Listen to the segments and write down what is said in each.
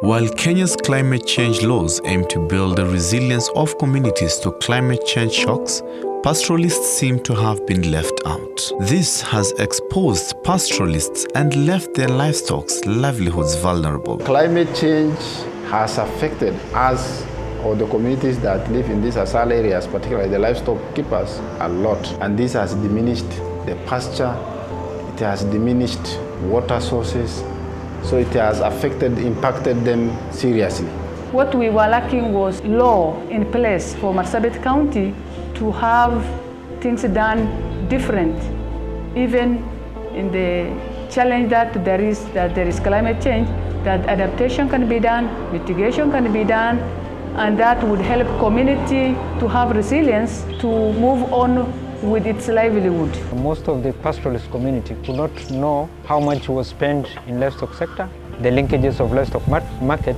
While Kenya's climate change laws aim to build the resilience of communities to climate change shocks, pastoralists seem to have been left out. This has exposed pastoralists and left their livestock's livelihoods vulnerable. Climate change has affected us or the communities that live in these asal areas, particularly the livestock keepers, a lot. And this has diminished the pasture, it has diminished water sources, so it has impacted them seriously. What we were lacking was law in place for Marsabit County to have things done different, even in the challenge that there is climate change, that adaptation can be done, mitigation can be done, and that would help community to have resilience to move on with its livelihood. Most of the pastoralist community could not know how much was spent in livestock sector. The linkages of livestock market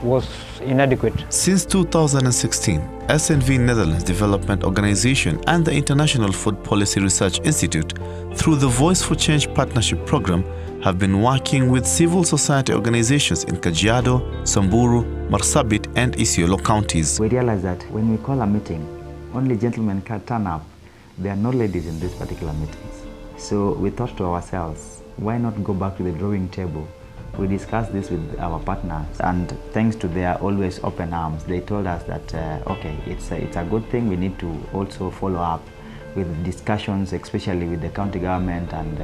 was inadequate. Since 2016, SNV Netherlands Development Organization and the International Food Policy Research Institute, through the Voice for Change Partnership Program, have been working with civil society organizations in Kajiado, Samburu, Marsabit, and Isiolo counties. We realized that when we call a meeting, only gentlemen can turn up. There are no ladies in these particular meetings. So we thought to ourselves, why not go back to the drawing table? We discussed this with our partners, and thanks to their always open arms, they told us that, okay, it's a good thing. We need to also follow up with discussions, especially with the county government and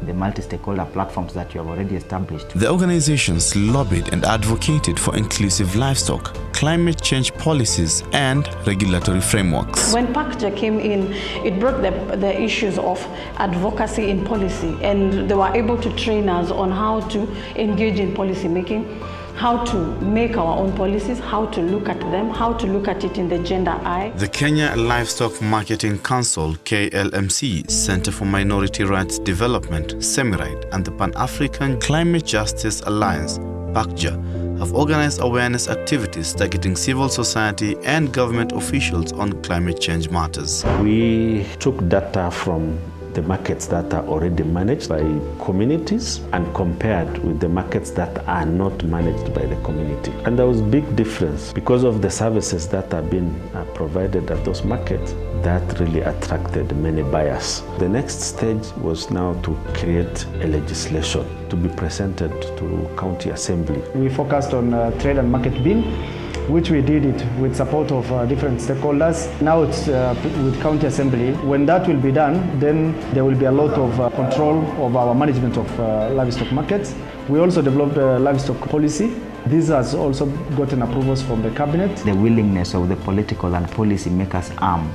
the multi-stakeholder platforms that you have already established. The organizations lobbied and advocated for inclusive livestock, climate change policies, and regulatory frameworks. When PACJA came in, it brought the issues of advocacy in policy, and they were able to train us on how to engage in policy making, how to make our own policies, how to look at them, how to look at it in the gender eye. The Kenya Livestock Marketing Council, KLMC, Center for Minority Rights Development, Semiride, and the Pan-African Climate Justice Alliance, PACJA, have organized awareness activities targeting civil society and government officials on climate change matters. We took data from the markets that are already managed by communities and compared with the markets that are not managed by the community. And there was a big difference because of the services that have been provided at those markets that really attracted many buyers. The next stage was now to create a legislation to be presented to county assembly. We focused on trade and market bill, which we did it with support of different stakeholders. Now it's with county assembly. When that will be done, then there will be a lot of control of our management of livestock markets. We also developed a livestock policy. This has also gotten approvals from the cabinet. The willingness of the political and policy makers arm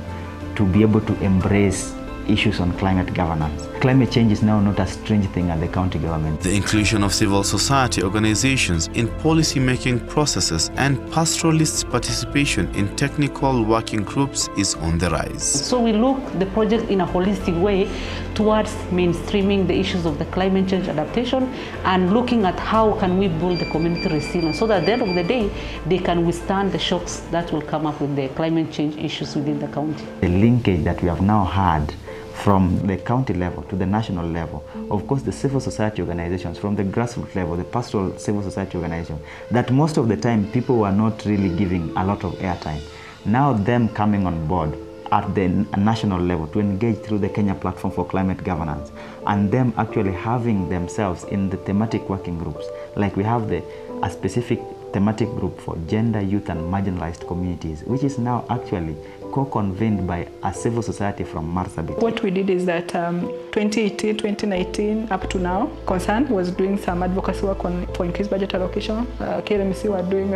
to be able to embrace issues on climate governance. Climate change is now not a strange thing at the county government. The inclusion of civil society organizations in policy-making processes and pastoralists' participation in technical working groups is on the rise. So we look the project in a holistic way towards mainstreaming the issues of the climate change adaptation and looking at how can we build the community resilience so that at the end of the day, they can withstand the shocks that will come up with the climate change issues within the county. The linkage that we have now had from the county level to the national level, of course the civil society organizations, from the grassroots level, the pastoral civil society organization, that most of the time people were not really giving a lot of airtime. Now them coming on board at the national level to engage through the Kenya Platform for Climate Governance, and them actually having themselves in the thematic working groups, like we have a specific thematic group for gender, youth and marginalized communities, which is now actually co-convened by a civil society from Marsabit. What we did is that 2018, 2019, up to now, Concern was doing some advocacy work for increased budget allocation. KLMC were doing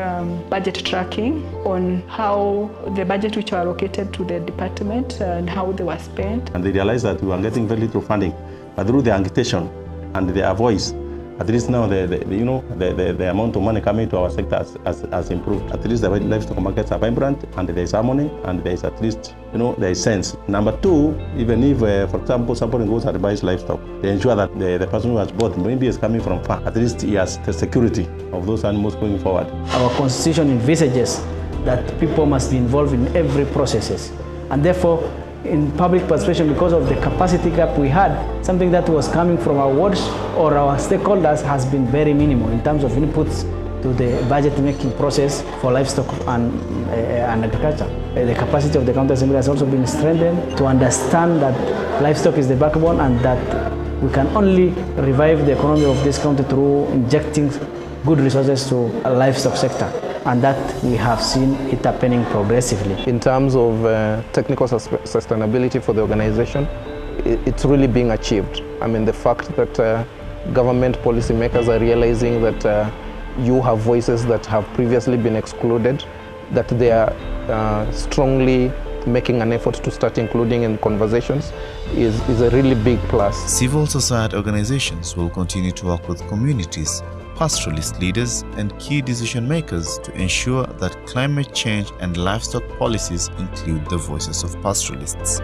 budget tracking on how the budget which were allocated to the department and how they were spent. And they realized that we were getting very little funding, but through the agitation and their voice, at least now the amount of money coming to our sector has improved. At least the livestock markets are vibrant and there is harmony and there is at least, there is sense. Number two, even if, for example, somebody goes and buys livestock, they ensure that the person who has bought maybe is coming from far. At least he has the security of those animals going forward. Our constitution envisages that people must be involved in every process, and therefore in public participation because of the capacity gap we had. Something that was coming from our wards or our stakeholders has been very minimal in terms of inputs to the budget making process for livestock and agriculture. The capacity of the county assembly has also been strengthened to understand that livestock is the backbone and that we can only revive the economy of this county through injecting good resources to a livestock sector, and that we have seen it happening progressively. In terms of technical sustainability for the organization, it's really being achieved. I mean, the fact that government policymakers are realizing that you have voices that have previously been excluded, that they are strongly making an effort to start including in conversations is a really big plus. Civil society organizations will continue to work with communities, pastoralist leaders and key decision makers to ensure that climate change and livestock policies include the voices of pastoralists.